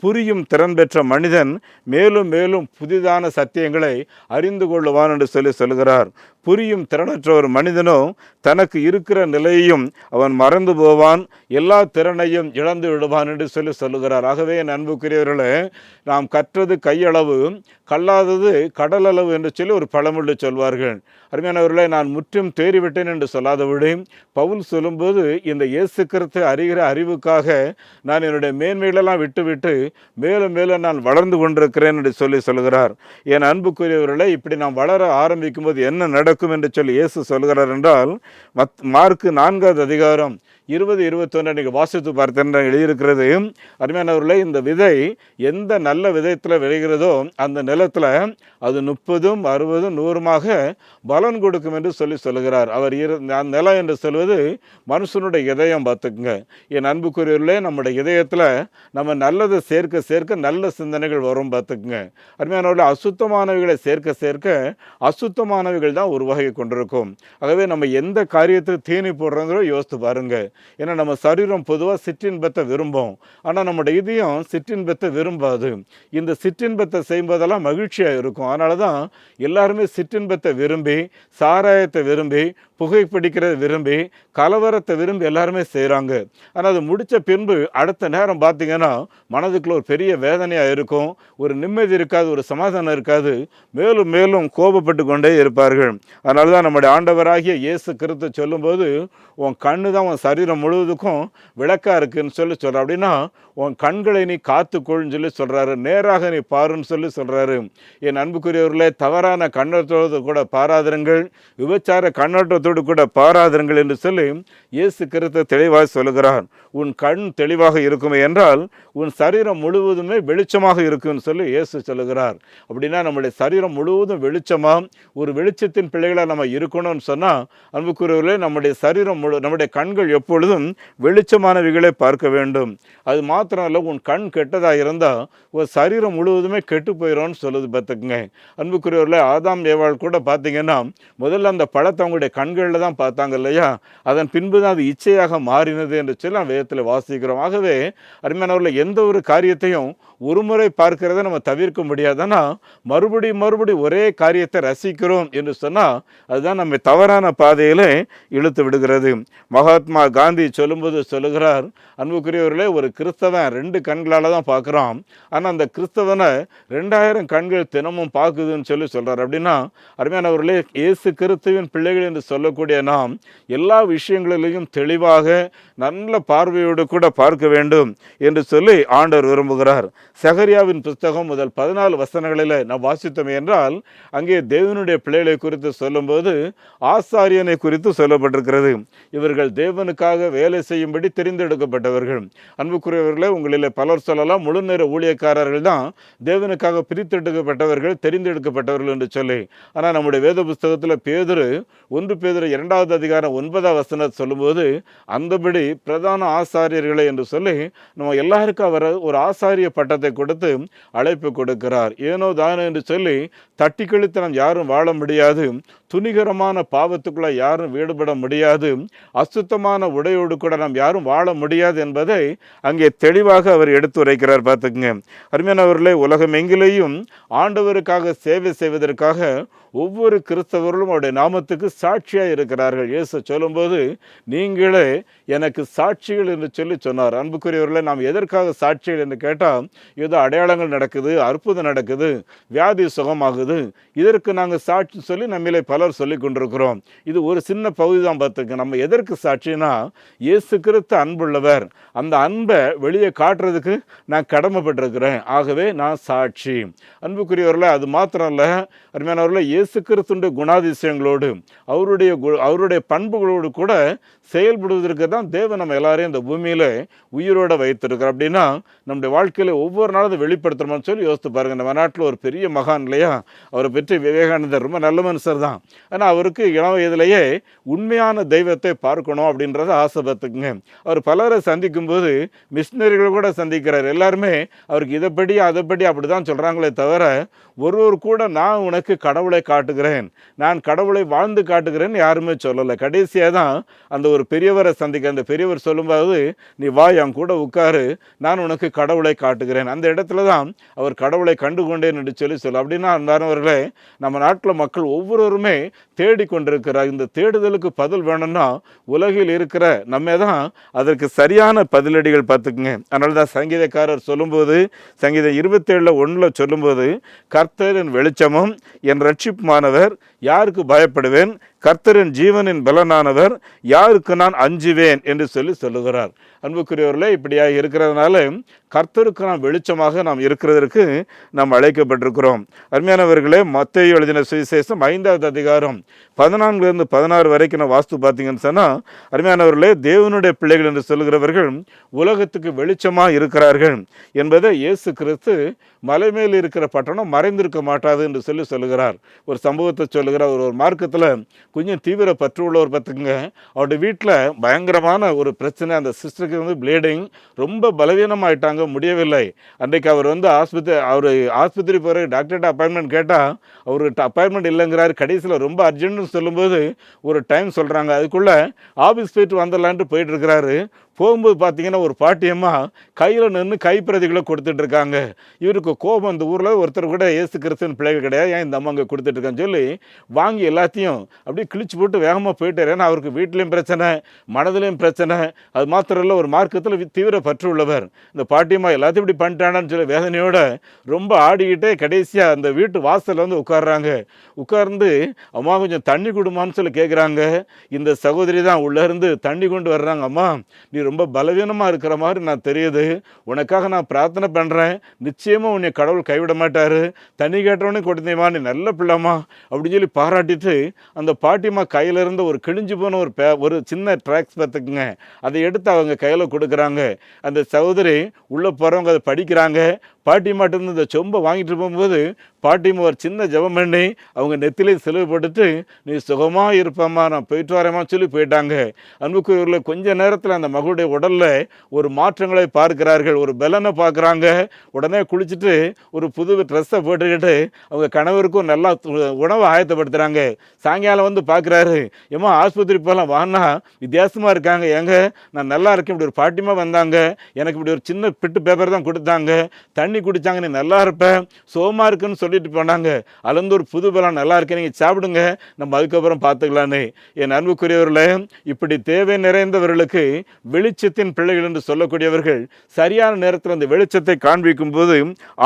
புரியும் திறன் பெற்ற மனிதன் மேலும் மேலும் புதிதான சத்தியங்களை அறிந்து கொள்ளுவான் என்று சொல்லுகிறார். புரியும் திறனற்ற ஒரு மனிதனோ தனக்கு இருக்கிற நிலையையும் அவன் மறந்து போவான், எல்லா திறனையும் இழந்து விடுவான் என்று சொல்லுகிறார். ஆகவே என் அன்புக்குரியவர்களே, நாம் கற்றது கையளவு கல்லாதது கடலளவு என்று சொல்லி ஒரு பழமொழி சொல்வார்கள். அருமையானவர்களே, நான் முற்றும் தேறிவிட்டேன் என்று சொல்லாதபடி பவுல் சொல்லும்போது இந்த இயேசு கிறிஸ்துவை அறிகிற அறிவுக்காக நான் என்னுடைய மேன்மைகளெல்லாம் விட்டுவிட்டு மேலும் மேலும் நான் வளர்ந்து கொண்டிருக்கிறேன் என்று சொல்லுகிறார். என் அன்புக்குரியவர்களே, இப்படி நாம் வளர ஆரம்பிக்கும் போது என்ன நடக்கும் என்று சொல்லி இயேசு சொல்கிறார் என்றால், மார்க்கு 4வது அதிகாரம் 20-21 நீங்கள் வாசித்து பார்த்தேன் எழுதியிருக்கிறது. அருமையானவர்களே, இந்த விதை எந்த நல்ல விதத்தில் விளைகிறதோ அந்த நிலத்தில் அது 30, 60, 100மாக பலன் கொடுக்கும் என்று சொல்லுகிறார். அவர் நிலம் என்று சொல்வது மனுஷனுடைய இதயம். பார்த்துக்குங்க என் அன்புக்குரியவர்களே, நம்முடைய இதயத்தில் நம்ம நல்லதை சேர்க்க சேர்க்க நல்ல சிந்தனைகள் வரும். பார்த்துக்குங்க அருமையானவர்களே, அசுத்தமானவைகளை சேர்க்க சேர்க்க அசுத்தமானவைகள் தான் உருவாகி கொண்டிருக்கும். ஆகவே நம்ம எந்த காரியத்தில் தீனி போடுறோங்கிறோ யோசித்து பாருங்க. ஏன்னா நம்ம சரீரம் பொதுவாக சிற்றின்பத்தை விரும்பும், ஆனால் நம்முடைய இதயம் சிற்றின்பத்தை விரும்பாது. இந்த சிற்றின்பத்தை செய்யும்போதெல்லாம் மகிழ்ச்சியாக இருக்கும். அதனால தான் எல்லாருமே சிற்றின்பத்தை விரும்பி, சாராயத்தை விரும்பி, புகைப்பிடிக்கிறத விரும்பி, கலவரத்தை விரும்பி எல்லாருமே செய்கிறாங்க. ஆனால் அது முடித்த பின்பு அடுத்த நேரம் பார்த்தீங்கன்னா மனதுக்குள்ள ஒரு பெரிய வேதனையாக இருக்கும், ஒரு நிம்மதி இருக்காது, ஒரு சமாதானம் இருக்காது, மேலும் மேலும் கோபப்பட்டு கொண்டே இருப்பார்கள். அதனால தான் நம்முடைய ஆண்டவராகிய இயேசு கிறிஸ்து சொல்லும்போது, உன் கண்ணு தான் உன் சரீரம் முழுவதுக்கும் விளக்காக இருக்குன்னு சொல்கிறார். அப்படின்னா உன் கண்களை நீ காத்துக்கொள்ளுன்னு சொல்கிறாரு, நேராக நீ பாருன்னு சொல்கிறாரு. என் அன்புக்குரியவர்களே, தவறான கண்ணோட்டத்தோடு கூட பாராதிருங்கள், விபச்சார கண்ணோட்டத்தோடு பயத்தோடு கூட பாராதிருங்கள் என்று சொல்லி இயேசு கிறிஸ்து தெளிவாக சொல்லுகிறார். உன் கண் தெளிவாக இருக்குமே என்றால் உன் சரீரம் முழுவதுமே வெளிச்சமாக இருக்குன்னு சொல்லி இயேசு சொல்லுகிறார். அப்படின்னா நம்முடைய சரீரம் முழுவதும் வெளிச்சமா ஒரு வெளிச்சத்தின் பிள்ளைகளாக நம்ம இருக்கணும்னு சொன்னால் அன்புக்குரியவர்களே, நம்முடைய சரீரம் நம்முடைய கண்கள் எப்பொழுதும் வெளிச்சமானவைகளை பார்க்க வேண்டும். அது மாத்திரம் இல்லை, உன் கண் கெட்டதாக இருந்தால் ஒரு சரீரம் முழுவதுமே கெட்டு போயிடும்னு சொல்லுது பார்த்துக்குங்க. அன்புக்குரியவர்களே, ஆதாம் ஏவாள் கூட பார்த்தீங்கன்னா முதல்ல அந்த பழத்தை அவங்களுடைய கண்களில் தான் பார்த்தாங்க இல்லையா? அதன் பின்பு தான் அது இச்சையாக மாறினது என்று சொல்லி நாம் வேதத்தில் வாசிக்கிறோம். ஆகவே அருமையானவர்களே, எந்த ஒரு காரியத்தையும் ஒரு முறை பார்க்கிறத நம்ம தவிர்க்க முடியாதுன்னா மறுபடியும் ஒரே காரியத்தை ரசிக்கிறோம் என்று சொன்னால் அதுதான் நம்ம தவறான பாதையில் இழுத்து விடுகிறது. மகாத்மா காந்தி சொல்லும்போது சொல்லுகிறார், அன்புக்குரியவர்களே, ஒரு கிறிஸ்தவன் 2 கண்களால் தான் பார்க்குறான், ஆனால் அந்த கிறிஸ்தவனை 2000 கண்கள் தினமும் பார்க்குதுன்னு சொல்லி சொல்கிறார். அப்படின்னா அருமையானவர்களே, இயேசு கிறிஸ்துவின் பிள்ளைகள் என்று சொல்லக்கூடிய நாம் எல்லா விஷயங்களிலையும் தெளிவாக நல்ல பார்வையோடு கூட பார்க்க வேண்டும் என்று சொல்லி ஆண்டவர் விரும்புகிறார். சகரியாவின் புஸ்தகம் முதல் 14 வசனங்களில் நாம் வாசித்தோம் என்றால் அங்கே தேவனுடைய பிள்ளைகளை குறித்து சொல்லும்போது ஆசாரியனை குறித்து சொல்லப்பட்டிருக்கிறது. இவர்கள் தேவனுக்காக வேலை செய்யும்படி தெரிந்தெடுக்கப்பட்டவர்கள். அன்புக்குரியவர்களே, உங்களில் பலர் சொல்லலாம் முழு நேர ஊழியக்காரர்கள் தான் தேவனுக்காக பிரித்தெடுக்கப்பட்டவர்கள், தெரிந்தெடுக்கப்பட்டவர்கள் என்று சொல்லி. ஆனால் நம்முடைய வேத புஸ்தகத்தில் பேதுரு 1 பேதுரு 2வது அதிகாரம் 9வது வசனம் சொல்லும்போது அந்தபடி பிரதான ஆசாரியர்களை என்று சொல்லி நம்ம எல்லாருக்கும் அவர் ஒரு ஆசாரிய பட்டத்தை கொடுத்து அழைப்பு கொடுக்கிறார். ஏனோ தானோ என்று சொல்லி தட்டி கழித்து நாம் யாரும் வாழ முடியாது. துணிகரமான பாவத்துக்குள்ள யாரும் ஈடுபட முடியாது. அசுத்தமான உடையோடு கூட நாம் யாரும் வாழ முடியாது என்பதை அங்கே தெளிவாக அவர் எடுத்துரைக்கிறார். பார்த்துக்குங்க அருமையானவர்களே, உலகம் எங்கிலேயும் ஆண்டவருக்காக சேவை செய்வதற்காக ஒவ்வொரு கிறிஸ்தவர்களும் அவருடைய நாமத்துக்கு சாட்சியாக இருக்கிறார்கள். இயேசு சொல்லும்போது நீங்களே எனக்கு சாட்சிகள் என்று சொல்லி சொன்னார். அன்புக்குரியவர்களே, நாம் எதற்காக சாட்சிகள் என்று கேட்டால் ஏதோ அடையாளங்கள் நடக்குது, அற்புதம் நடக்குது, வியாதி சுகமாகுது, இதற்கு நாங்கள் சாட்சி சொல்லி நம்மளே பலர் சொல்லி கொண்டிருக்கிறோம். இது ஒரு சின்ன பகுதி தான். பார்த்துக்க, நம்ம எதற்கு சாட்சினா இயேசு கிறிஸ்து அன்புள்ளவர், அந்த அன்பை வெளியே காட்டுறதுக்கு நான் கடமைப்பட்டிருக்கிறேன். ஆகவே நான் சாட்சி. அன்புக்குரியவர்களே, அது மாத்திரம் இல்லை அருமையானவர்களே, இயேசு கிறிஸ்துடைய குணாதிசயங்களோடு அவருடைய பண்புகளோடு கூட செயல்படுவதற்கு தான் தேவன் நம்ம எல்லாரையும் இந்த பூமியில் உயிரோடு வைத்திருக்கிறோம். அப்படின்னா நம்முடைய வாழ்க்கையில் ஒவ்வொரு நாளும் வெளிப்படுத்தணும்னு சொல்லி யோசித்து பாருங்கள். நம்ம நாட்டில் ஒரு பெரிய மகான் இல்லையா, அவரை பற்றி விவேகானந்தர் ரொம்ப நல்ல மனுஷர் தான். ஆனால் அவருக்கு இளம் வயதிலேயே உண்மையான தெய்வத்தை பார்க்கணும் அப்படின்றத ஆசைப்பட்டுக்குங்க. அவர் பலரை சந்திக்கும் போது மிஷினரிகள் கூட சந்திக்கிறார். எல்லாருமே அவருக்கு இதைப்படி அதைப்படி அப்படி தான் சொல்கிறாங்களே தவிர ஒருவர் கூட நான் உனக்கு கடவுளை காட்டுகிறேன், நான் கடவுளை வாழ்ந்து காட்டுகிறேன் யாருமே சொல்லலை. கடைசியாக தான் அந்த ஒரு பெரியவரை சந்திக்க அந்த பெரியவர் சொல்லும்போது நீ வா என் கூட உட்காரு, நான் உனக்கு கடவுளை காட்டுகிறேன். அந்த இடத்துல தான் அவர் கடவுளை கண்டு கொண்டேன் என்று சொல்ல. அப்படின்னா அன்பானவர்களே, நம்ம நாட்டில் மக்கள் ஒவ்வொருவருமே தேடிக்கொண்டிருக்கிறார். இந்த தேடுதலுக்கு பதில் வேணும்னா உலகில் இருக்கிற நம்ம தான் அதற்கு சரியான பதிலடிகள் பார்த்துக்குங்க. அதனால தான் சங்கீதக்காரர் சொல்லும்போது சங்கீதம் 27:1 சொல்லும்போது கர்த்தரின் வெளிச்சமும் என் ரட்சிப்புமானவர், யாருக்கு பயப்படுவேன், கர்த்தரின் ஜீவனின் பலனானவர், யாருக்கு நான் அஞ்சுவேன் என்று சொல்லுகிறார். அன்புக்குரியவர்களே, இப்படியாக இருக்கிறதுனால கர்த்தருக்கு நாம் வெளிச்சமாக நாம் இருக்கிறதற்கு நாம் அழைக்கப்பட்டிருக்கிறோம். அருமையானவர்களே, மத்தேயு எழுதின சுவிசேஷம் 5வது அதிகாரம் 14 16 வரைக்கும் நான் வாஸ்து பார்த்தீங்கன்னு சொன்னால் அருமையானவர்களே, தேவனுடைய பிள்ளைகள் என்று சொல்லுகிறவர்கள் உலகத்துக்கு வெளிச்சமாக இருக்கிறார்கள் என்பதை இயேசு கிறிஸ்து மலை மேல் இருக்கிற பட்டணம் மறைந்திருக்க மாட்டாது என்று சொல்லுகிறார். ஒரு சம்பவத்தை சொல்லுகிறார். ஒரு மார்க்கத்தில் கொஞ்சம் தீவிர பற்று உள்ளவர் பார்த்துக்குங்க, அவருடைய வீட்டில் பயங்கரமான ஒரு பிரச்சனை. அந்த சிஸ்டருக்கு ப்ளீடிங், ரொம்ப பலவீனமாயிட்டாங்க, முடியவில்லை. அன்றைக்கு அவர் ஆஸ்பத்திரி போகிற டாக்டர்கிட்ட அப்பாயின்மெண்ட் கேட்டால் அவர்கிட்ட அப்பாயின்மெண்ட் இல்லைங்கிறாரு. கடைசியில் ரொம்ப அர்ஜென்ட்னு சொல்லும்போது ஒரு டைம் சொல்கிறாங்க. அதுக்குள்ளே ஆஃபீஸ் போயிட்டு வந்துடலான்ட்டு போயிட்டு இருக்கிறாரு. போகும்போது பார்த்தீங்கன்னா ஒரு பாட்டியம்மா கையில் நின்று கைப்பிரதிகளை கொடுத்துட்டு இருக்காங்க. இவருக்கு கோபம், இந்த ஊரில் ஒருத்தர் கூட இயேசு கிறிஸ்துவின் பிள்ளைகள் கிடையாது, ஏன் இந்த அம்மா அங்கே கொடுத்துட்ருக்கான்னு சொல்லி வாங்கி எல்லாத்தையும் அப்படியே கிழிச்சு போட்டு வேகமாக போயிட்டார். ஏன்னா அவருக்கு வீட்லேயும் பிரச்சனை, மனதிலையும் பிரச்சனை. அது மாத்திரம் இல்லை, ஒரு மார்க்கத்தில் தீவிர பற்று உள்ளவர். இந்த பாட்டியம்மா எல்லாத்தையும் இப்படி பண்ணிட்டானான்னு சொல்லி வேதனையோட ரொம்ப ஆடிக்கிட்டே கடைசியாக அந்த வீட்டு வாசலில் வந்து உட்காடுறாங்க. உட்கார்ந்து அம்மா கொஞ்சம் தண்ணி கொடுமான்னு சொல்லி கேட்குறாங்க. இந்த சகோதரி தான் உள்ளேருந்து தண்ணி கொண்டு வர்றாங்க. அம்மா நீ ரொம்ப பலவீனமாக இருக்கிற மாதிரி நான் தெரியுது, உனக்காக நான் பிரார்த்தனை பண்ணுறேன், நிச்சயமாக உன்னை கடவுள் கைவிட மாட்டார், தண்ணி கேட்டவொடனே கொடுத்தேம்மா, நீ நல்ல பிள்ளைம்மா அப்படின்னு சொல்லி பாராட்டிட்டு அந்த பாட்டிம்மா கையில் இருந்த ஒரு கிழிஞ்சு போன ஒரு சின்ன ட்ராக்ஸ் பார்த்துக்குங்க, அதை எடுத்து அவங்க கையில் கொடுக்குறாங்க. அந்த சகோதரி உள்ளே போகிறவங்க அதை படிக்கிறாங்க. பாட்டிமாட்டிருந்து இந்த சொம்பை வாங்கிட்டு போகும்போது பாட்டிமா ஒரு சின்ன ஜெபம் பண்ணி அவங்க நெத்திலே சிலுவை போட்டுட்டு, நீ சுகமாக இருப்பம்மா, நான் போயிட்டு வரேம்மா சொல்லி போயிட்டாங்க. அன்புக்குரியவர்களே, கொஞ்ச நேரத்தில் அந்த மகளுடைய உடலில் ஒரு மாற்றங்களை பார்க்கிறார்கள், ஒரு பலனை பார்க்குறாங்க. உடனே குளிச்சுட்டு ஒரு புது ட்ரெஸ்ஸை போட்டுக்கிட்டு அவங்க கணவருக்கும் நல்லா உணவை ஆயத்தப்படுத்துகிறாங்க. சாயங்காலம் வந்து பார்க்குறாரு, ஏம்மா ஆஸ்பத்திரி போகலாம் வானா, வித்தியாசமாக இருக்காங்க, ஏங்க நான் நல்லா இருக்கேன், இப்படி ஒரு பாட்டிமா வந்தாங்க, எனக்கு இப்படி ஒரு சின்ன பிட்டு பேப்பர் தான் கொடுத்தாங்க, தண்ணி குடித்தாங்க, நீ நல்லா இருப்ப, சோமா இருக்குன்னு சொல்லிட்டு போனாங்க, அளந்து ஒரு புது பலம், நல்லா இருக்கேன், நீங்கள் சாப்பிடுங்க, நம்ம அதுக்கப்புறம் பார்த்துக்கலான்னு. என் அன்புக்குரியவர்களே, இப்படி தேவை நிறைந்தவர்களுக்கு வெளிச்சத்தின் பிள்ளைகள் என்று சொல்லக்கூடியவர்கள் சரியான நேரத்தில் அந்த வெளிச்சத்தை காண்பிக்கும் போது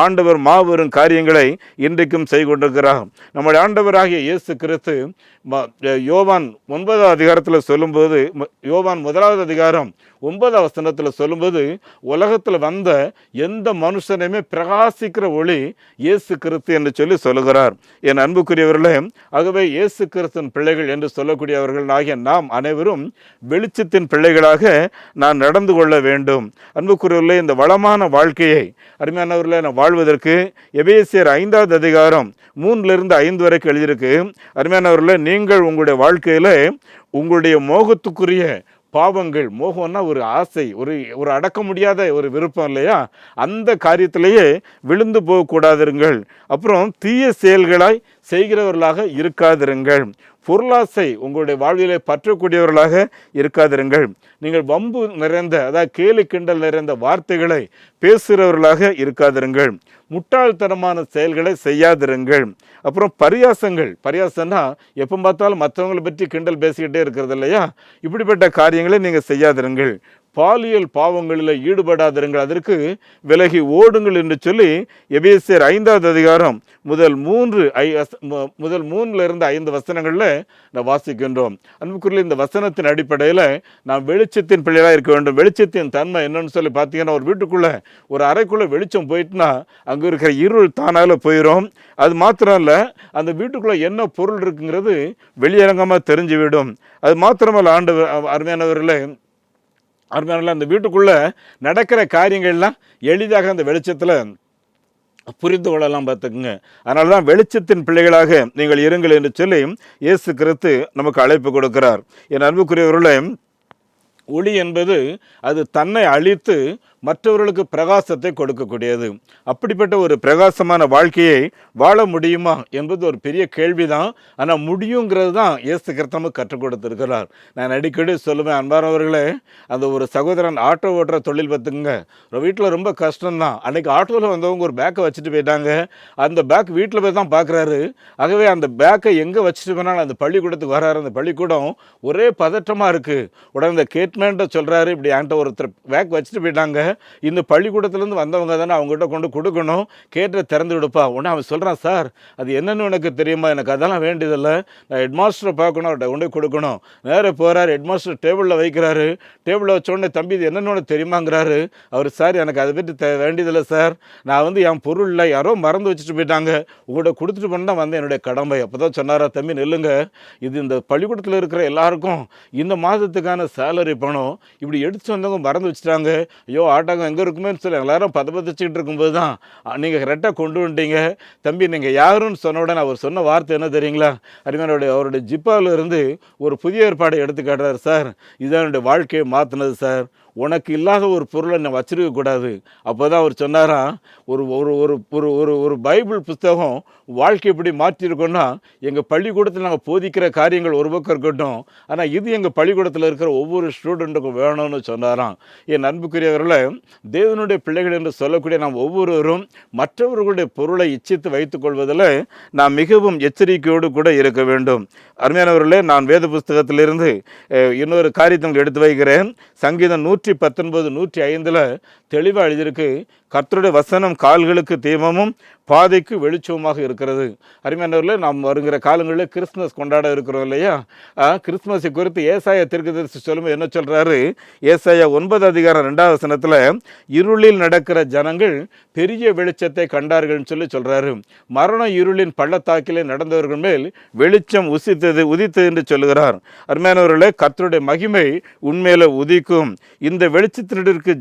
ஆண்டவர் மாபெரும் காரியங்களை இன்றைக்கும் செய்து கொண்டிருக்கிறார். நம்முடைய ஆண்டவராகிய இயேசு கிறிஸ்து யோவான் 9ஆம் அதிகாரத்தில் சொல்லும்போது, யோவான் 1ஆவது அதிகாரம் 9ஆம் வசனத்தில் சொல்லும்போது, உலகத்தில் வந்த எந்த மனுஷனையுமே பிரகாசிக்கிற ஒளி இயேசு கிறிஸ்து என்று சொல்லி சொல்லுகிறார். என் அன்புக்குரியவர்களே, ஆகவே இயேசு கிறிஸ்துவின் பிள்ளைகள் என்று சொல்லக்கூடியவர்கள் ஆகிய நாம் அனைவரும் வெளிச்சத்தின் பிள்ளைகளாக நான் நடந்து கொள்ள வேண்டும். அன்புக்குரியவர்களே, இந்த வளமான வாழ்க்கையை அருமையானவர்களே நான் வாழ்வதற்கு எபேசியர் 5ஆவது அதிகாரம் 3லிருந்து 5 வரைக்கும் எழுதியிருக்கு. அருமையானவர்களே, நீங்கள் உங்களுடைய வாழ்க்கையில் உங்களுடைய மோகத்துக்குரிய பாவங்கள், மோகம்னா ஒரு ஆசை, ஒரு அடக்க முடியாத ஒரு விருப்பம் இல்லையா, அந்த காரியத்திலேயே விழுந்து போகக்கூடாதிருங்கள். அப்புறம் தீய செயல்களாய் செய்கிறவர்களாக இருக்காதிருங்கள். பொருளாசை உங்களுடைய வாழ்விலே பற்றக்கூடியவர்களாக இருக்காதிருங்கள். நீங்கள் வம்பு நிறைந்த, அதாவது கேலி கிண்டல் நிறைந்த வார்த்தைகளை பேசுகிறவர்களாக இருக்காதிருங்கள். முட்டாள்தனமான செயல்களை செய்யாதிருங்கள். அப்புறம் பரியாசம்னா எப்போ பார்த்தாலும் மற்றவங்களை பற்றி கிண்டல் பேசிக்கிட்டே இருக்கிறது இல்லையா, இப்படிப்பட்ட காரியங்களை நீங்கள் செய்யாதிருங்கள். பாலியல் பாவங்களில் ஈடுபடாதிருங்கள், அதற்கு விலகி ஓடுங்கள் என்று சொல்லி எபேசியர் 5ஆவது அதிகாரம் முதல் 3லிருந்து 5 வசனங்களில் நான் வாசிக்கின்றோம். அன்புக்குரிய இந்த வசனத்தின் அடிப்படையில் நாம் வெளிச்சத்தின் பிள்ளைகளாக இருக்க வேண்டும். வெளிச்சத்தின் தன்மை என்னன்னு சொல்லி பார்த்தீங்கன்னா, ஒரு வீட்டுக்குள்ளே ஒரு அறைக்குள்ளே வெளிச்சம் போயிட்டுனா அங்கே இருக்கிற இருள் தானால போயிடும். அது மாத்திரம் இல்லை, அந்த வீட்டுக்குள்ளே என்ன பொருள் இருக்குங்கிறது வெளியரங்கமாக தெரிஞ்சுவிடும். அது மாத்திரமல்ல, அருமையானவர்களே, அந்த வீட்டுக்குள்ளே நடக்கிற காரியங்கள்லாம் எளிதாக அந்த வெளிச்சத்தில் புரிந்து கொள்ளலாம் பார்த்துக்குங்க. அதனால தான் வெளிச்சத்தின் பிள்ளைகளாக நீங்கள் இருங்கள் என்று சொல்லி இயேசு கிறிஸ்து நமக்கு அழைப்பு கொடுக்கிறார். என் அன்புக்குரியவர்களே, ஒளி என்பது அது தன்னை அழித்து மற்றவர்களுக்கு பிரகாசத்தை கொடுக்கக்கூடியது. அப்படிப்பட்ட ஒரு பிரகாசமான வாழ்க்கையை வாழ முடியுமா என்பது ஒரு பெரிய கேள்விதான். ஆனால் முடியுங்கிறது தான் இயேசு கிறிஸ்து கற்றுக் கொடுத்திருக்கிறார். நான் அடிக்கடி சொல்லுவேன், அன்பானவர்களே, அந்த ஒரு சகோதரன் ஆட்டோ ஓட்டுற தொழில் பார்த்துங்க, வீட்டில் ரொம்ப கஷ்டம்தான். அன்றைக்கி ஆட்டோவில் வந்தவங்க ஒரு பேக்கை வச்சுட்டு போயிட்டாங்க. அந்த பேக் வீட்டில் போய் தான் பார்க்குறாரு. ஆகவே அந்த பேக்கை எங்கே வச்சுட்டு போனாலும் அந்த பள்ளிக்கூடத்துக்கு வராரு. அந்த பள்ளிக்கூடம் ஒரே பதற்றமாக இருக்குது. உடனே அந்த கேட்மேன்ட்ட சொல்கிறாரு, இப்படி என்கிட்ட ஒருத்தர் பேக் வச்சுட்டு போயிட்டாங்க, இந்த பள்ளிக்கூடத்துலேருந்து வந்தவங்க தானே, அவங்ககிட்ட கொண்டு கொடுக்கணும், கேட்டு திறந்து விடுப்பா. உடனே அவன் சொல்கிறான், சார் அது என்னென்னு எனக்கு தெரியுமா, எனக்கு அதெல்லாம் வேண்டியதில்லை, நான் ஹெட்மாஸ்டரை பார்க்கணும், அவர்கிட்ட கொண்டு கொடுக்கணும். நேராக போகிறார், ஹெட்மாஸ்டர் டேபிளில் வைக்கிறாரு. டேபிளில் வச்சோடனே, தம்பி இது என்னென்னு தெரியுமாங்கிறாரு. அவர், சார் எனக்கு அதை பற்றி வேண்டியதில்லை சார், நான் என் பொருள் இல்லை, யாரோ மறந்து வச்சுட்டு போயிட்டாங்க, உங்கள்கிட்ட கொடுத்துட்டு பண்ண தான் வந்தேன், என்னுடைய கடமை. அப்போ தான் சொன்னாரா, தம்பி நெல்லுங்க, இது இந்த பள்ளிக்கூடத்தில் இருக்கிற எல்லாருக்கும் இந்த மாதத்துக்கான சேலரி பணம், இப்படி எடுத்து வந்தவங்க மறந்து வச்சுட்டாங்க, ஐயோ ஆட்டாங்க எங்கே இருக்குமேன்னு சொல்லி எல்லாரும் பதப்பதிச்சுக்கிட்டு இருக்கும்போது தான் நீங்கள் கரெக்டாக கொண்டு வந்துட்டீங்க. தம்பி நீங்கள் யாருன்னு சொன்ன உடனே அவர் சொன்ன வார்த்தை என்ன தெரியுங்களா, அவருடைய ஜிப்பாவில் இருந்து ஒரு புதிய ஏற்பாடை எடுத்து காட்டுறாரு. சார் இதுதான் என்னுடைய வாழ்க்கையை மாற்றினது சார், உனக்கு இல்லாத ஒரு பொருளை நான் வச்சிருக்கக்கூடாது. அப்போ தான் அவர் சொன்னாரா, ஒரு ஒரு ஒரு ஒரு ஒரு பைபிள் புஸ்தகம் வாழ்க்கை எப்படி மாற்றிருக்கோன்னா, எங்கள் பள்ளிக்கூடத்தில் நாங்கள் போதிக்கிற காரியங்கள் ஒரு பக்கம் இருக்கட்டும், ஆனால் இது எங்கள் பள்ளிக்கூடத்தில் இருக்கிற ஒவ்வொரு ஸ்டூடெண்ட்டுக்கும் வேணும்னு சொன்னாராம். என் அன்புக்குரியவர்களை, தேவனுடைய பிள்ளைகள் என்று சொல்லக்கூடிய நாம் ஒவ்வொருவரும் மற்றவர்களுடைய பொருளை இச்சித்து வைத்துக் கொள்வதில் நாம் மிகவும் எச்சரிக்கையோடு கூட இருக்க வேண்டும். அருமையானவர்களே, நான் வேத புஸ்தகத்திலிருந்து இன்னொரு காரியத்தை எடுத்து வைக்கிறேன். சங்கீதம் 119, 105 தெளிவாக எழுதியிருக்கு, கர்த்தருடைய வசனம் கால்களுக்கு தீபமும் பாதைக்கு வெளிச்சமாக இருக்கிறது. அருமையானவர்களே, நாம் வருகிற காலங்களில் கிறிஸ்துமஸ் கொண்டாட இருக்கிறோம் இல்லையா? கிறிஸ்துமஸை குறித்து ஏசாயா தீர்க்கதரிசி சொல்லும்போது என்ன சொல்கிறாரு? ஏசாயா 9:2 இருளில் நடக்கிற ஜனங்கள் பெரிய வெளிச்சத்தை கண்டார்கள்னு சொல்கிறாரு. மரண இருளின் பள்ளத்தாக்கிலே நடந்தவர்கள் மேல் வெளிச்சம் உதித்தது என்று சொல்லுகிறார். அருமையானவர்களே, கர்த்தருடைய மகிமை உண்மையில உதிக்கும். இந்த வெளிச்சத்தினருக்கு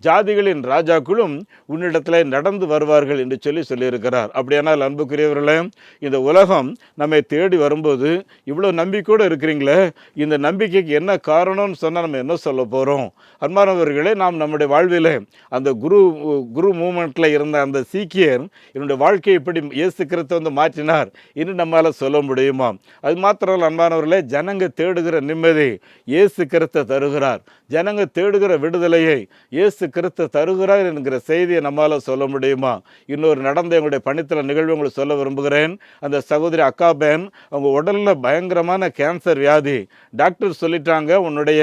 ஜாதிகளின் ராஜாக்களும் உன்னிடத்தில் நடந்து வருவார்கள் என்று சொல்லியிருக்கிறார். அப்படியானால் அன்புக்குரியவர்களே, இந்த உலகம் நம்மை தேடி வரும்போது இவ்வளோ நம்பிக்கையோடு இருக்கிறீங்களே, இந்த நம்பிக்கைக்கு என்ன காரணம்னு சொன்னால் நம்ம என்ன சொல்ல போகிறோம்? அன்பானவர்களே, நாம் நம்முடைய வாழ்வில் அந்த குரு மூமெண்ட்டில் இருந்த அந்த சீக்கியர் என்னுடைய வாழ்க்கையை இப்படி இயேசு கிறிஸ்து மாற்றினார் இன்னும் நம்மளால் சொல்ல முடியுமா? அது மாத்திரம் அன்பானவர்களே, ஜனங்க தேடுகிற நிம்மதி இயேசு கிறிஸ்து தருகிறார். ஜனங்க தேடுகிற விடுதலையை இயேசு கிறிஸ்து தருகிறார் என்கிற செய்தியை நம்மளால் சொல்ல முடியுமா? இன்னொரு நடந்த எங்களுடைய பணித்தள நிகழ்வு உங்களுக்கு சொல்ல விரும்புகிறேன். அந்த சகோதரி அக்காபேன், அவங்க உடலில் பயங்கரமான கேன்சர் வியாதி. டாக்டர் சொல்லிட்டாங்க, உன்னுடைய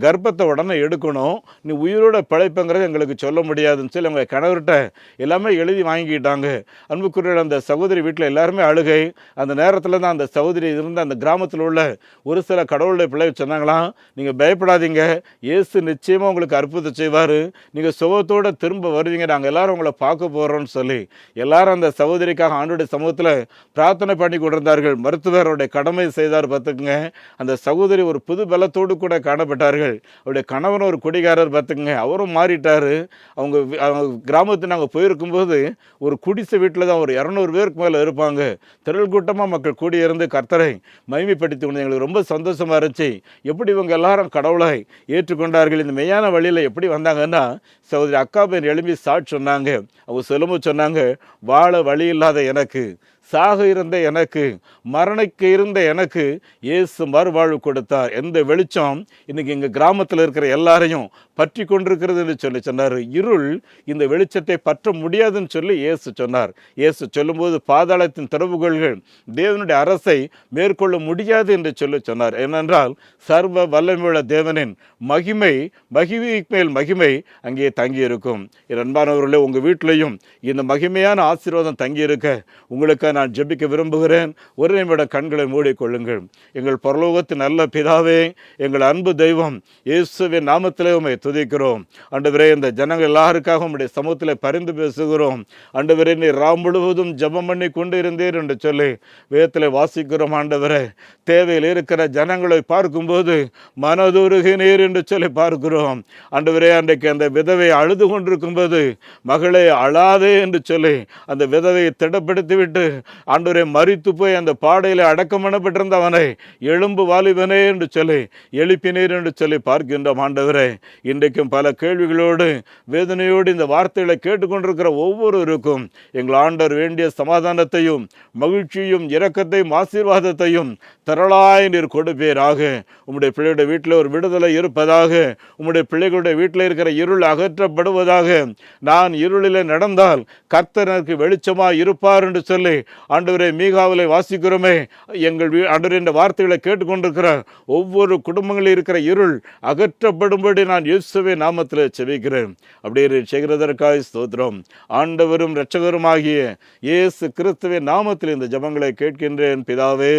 கர்ப்பத்தை உடனே எடுக்கணும், நீ உயிரோட பிழைப்புங்கிறது எங்களுக்கு சொல்ல முடியாதுன்னு சொல்லி அவங்க கணவர்கிட்ட எல்லாமே எழுதி வாங்கிக்கிட்டாங்க. அன்புக்குரிய அந்த சகோதரி வீட்டில் எல்லாருமே அழுகை. அந்த நேரத்தில் தான் அந்த சகோதரி இருந்த அந்த கிராமத்தில் உள்ள ஒரு சில கடவுளுடைய பிள்ளை சொன்னாங்களாம், நீங்கள் பயப்படாதீங்க, இயேசு நிச்சயமாக உங்களுக்கு அற்புதம் செய்வார், நீங்கள் சுகத்தோடு திரும்ப வருவீங்க, நாங்கள் எல்லாரும் உங்களை பார்க்க போகிறோம்னு சொல்லி எல்லாரும் அந்த சகோதரிக்காக ஆண்டோடைய சமூகத்தில் பிரார்த்தனை பண்ணி கொண்டிருந்தார்கள். மருத்துவருடைய கடமை செய்தார். பார்த்துக்குங்க, அந்த சகோதரி ஒரு புது பலத்தோடு கூட காணப்பட்டார்கள். அவருடைய கணவன் ஒரு குடிகாரர். பார்த்துக்குங்க, அவரும் மாறிட்டார். அவங்க கிராமத்துக்கு நாங்கள் போயிருக்கும்போது ஒரு குடிசை வீட்டில் தான் ஒரு 200 பேருக்கு மேலே இருப்பாங்க. திரள் கூட்டமாக மக்கள் கூடியிருந்து கர்த்தரை மகிமைப்படுத்தி கொண்டு எங்களுக்கு ரொம்ப சந்தோஷமாக இருந்துச்சு. எப்படி இவங்க எல்லாரும் கடவுளை ஏற்றுக்கொண்டார்கள், இந்த மெய்யான வழியில் எப்படி வந்தாங்கன்னா, சகோதரி அக்காபேன் எழுப்பி சாட்சி சொன்னாங்க. அவங்க சொல்லும்போது சொன்னாங்க, வாழ வழி இல்லாத எனக்கு, சாக இருந்த எனக்கு, மரணிக்க இருந்த எனக்கு இயேசு மறுவாழ்வு கொடுத்தார். எந்த வெளிச்சம் இன்னைக்கு எங்கள் கிராமத்தில் இருக்கிற எல்லாரையும் பற்றி கொண்டிருக்கிறது என்று சொன்னார். இருள் இந்த வெளிச்சத்தை பற்ற முடியாதுன்னு சொல்லி இயேசு சொன்னார். இயேசு சொல்லும்போது பாதாளத்தின் திறவுகோல்கள் தேவனுடைய அரசை மேற்கொள்ள முடியாது என்று சொன்னார். ஏனென்றால் சர்வ வல்லமையுள்ள தேவனின் மகிமை மேல் மகிமை அங்கே தங்கியிருக்கும். அன்பானவர்களே, உங்கள் வீட்டிலையும் இந்த மகிமையான ஆசீர்வாதம் தங்கியிருக்க உங்களுக்கு நான் ஜெபிக்க விரும்புகிறேன். ஒரு நிமிடம் கண்களை மூடிக்கொள்ளுங்கள். எங்கள் பரலோகத்தின் நல்ல பிதாவே, எங்கள் அன்பு தெய்வம், இயேசுவின் நாமத்திலே உம்மை துதிக்கிறோம். ஆண்டவரே, இந்த ஜனங்கள் எல்லாருக்காக உம்முடைய சமூகத்தில் பரிந்து பேசுகிறோம். ஆண்டவரே, நீ ராம் முழுவதும் ஜெபம் பண்ணி கொண்டு இருந்தீர் என்று சொல்லி வேதத்தில் வாசிக்கிறோம். ஆண்டவரே, தேவையில் இருக்கிற ஜனங்களை பார்க்கும்போது மனதுருகினீர் என்று சொல்லி பார்க்கிறோம். ஆண்டவரே, அன்றைக்கு அந்த விதவை அழுது கொண்டிருக்கும் போது மகளே அழாதே என்று சொல்லி அந்த விதவையை திடப்படுத்தி விட்டு ஆண்டவரே மரித்து போய் அந்த பாடையில் அடக்கம் பண்ணப்பட்டிருந்த அவனை எழும்பு வாலிபனே என்று சொல்லி எழுப்பினீர் என்று சொல்லி பார்க்கின்றோம். ஆண்டவரே, இன்றைக்கும் பல கேள்விகளோடு வேதனையோடு இந்த வார்த்தைகளை கேட்டுக்கொண்டிருக்கிற ஒவ்வொருவருக்கும் எங்கள் ஆண்டவர் வேண்டிய சமாதானத்தையும் மகிழ்ச்சியும் இரக்கத்தையும் ஆசீர்வாதத்தையும் திரளாய் நீர் கொடுப்பீராக. உம்முடைய பிள்ளைகளுடைய வீட்டில் ஒரு விடுதலை இருப்பதாக. உம்முடைய பிள்ளைகளுடைய வீட்டில் இருக்கிற இருள் அகற்றப்படுவதாக. நான் இருளில் நடந்தால் கர்த்தர் எனக்கு வெளிச்சமாக இருப்பார் என்று சொல்லி ஆண்டவரே மீகாவிலே வாசிக்கிறோமே. எங்கள் ஆண்டவரே, இந்த வார்த்தைகளை கேட்டுக்கொண்டிருக்கிற ஒவ்வொரு குடும்பங்களில் இருக்கிற இருள் அகற்றப்படும்படி நான் இயேசுவின் நாமத்தில் செபிக்கிறேன். அப்படியே செய்கிறதற்காக ஸ்தோத்திரம். ஆண்டவரும் இரட்சகருமாகிய இயேசு கிறிஸ்துவின் நாமத்தில் இந்த ஜெபங்களை கேட்கின்றேன் பிதாவே,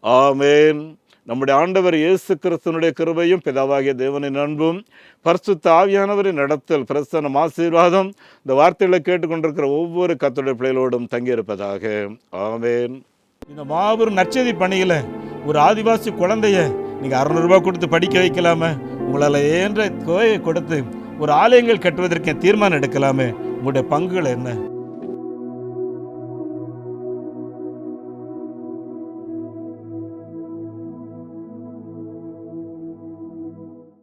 ஆமென். நம்முடைய ஆண்டவர் இயேசு கிறிஸ்துவனுடைய கிருபையும் பிதாவாகிய தேவனின் அன்பும் பரிசுத்த ஆவியானவரின் நடத்தல் பிரசன்னம் ஆசீர்வாதம் இந்த வார்த்தைகளை கேட்டுக்கொண்டிருக்கிற ஒவ்வொரு கர்த்தருடைய பிள்ளைகளோடும் தங்கியிருப்பதாக. ஆமென். இந்த மாபெரும் நற்செய்தி பணியில் ஒரு ஆதிவாசி குழந்தைய நீங்கள் 600 ரூபாய் கொடுத்து படிக்க வைக்கலாமே, உங்களால் ஏன்ற தொகையை கொடுத்து ஒரு ஆலயங்கள் கட்டுவதற்கு தீர்மானம் எடுக்கலாமே, உங்களுடைய பங்குகள் என்ன?